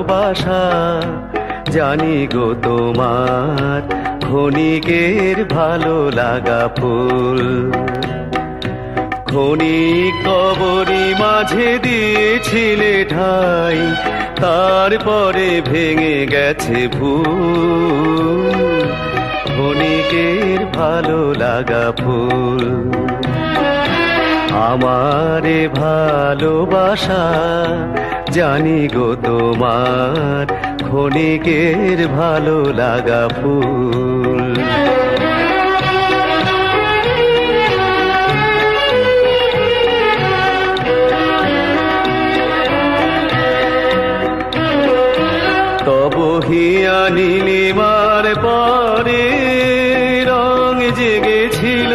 ভালোবাসা জানি গো তোমার ক্ষণিকের ভালো লাগা ফুল। ক্ষণিক কবরী মাঝে দিয়েছিলে ঠাই, তারপরে ভেঙে গেছে ভুল। ক্ষণিকের ভালো লাগা ফুল। আমারে ভালোবাসা জানি গো তোমার ক্ষণিকের ভালো লাগা ফুল। তব হিয়া নীলিমার পরে রং জেগেছিল,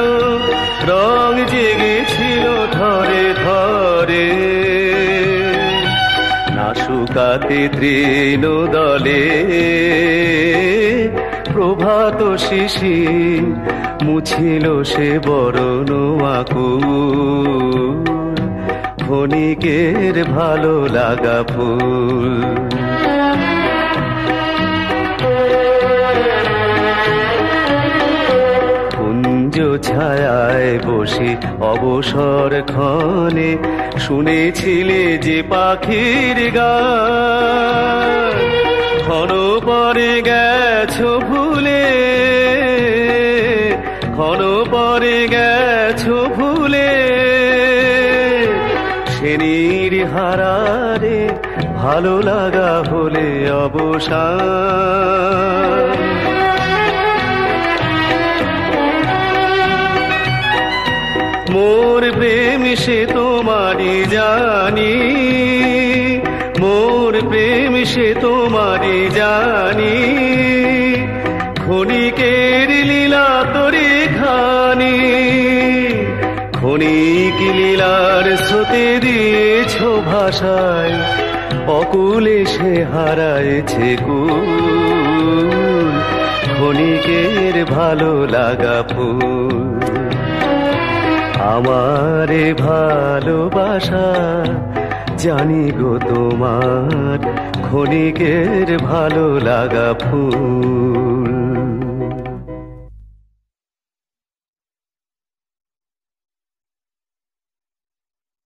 রং জেগেছিল ধরে ধরে। নাসুকাতে তৃণ দলে প্রভাত শিশির মুছিল সে বরণ আকুল। ক্ষণিকের ভালো লাগা ফুল। ছায়ায় বসে অবসর ক্ষণে শুনেছিলে যে পাখির গান। ক্ষণ পরে গেছো ভুলে, ক্ষণ পরে গেছো ভুলে। সেনির হারারে ভালো লাগা হলে অবসান। মোর প্রেম সে তোমারি জানি, মোর প্রেম সে তোমারি জানি। ক্ষণিকের লীলা তরি খানি, ক্ষণিক লীলার স্রোতে দিয়েছ ভাষায়। অকুলে সে হারাইছে কুল। ক্ষণিকের ভালো লাগা ফুল। আমারে ভালোবাসা জানি গো তোমার ক্ষণিকের ভালো লাগা ফুল।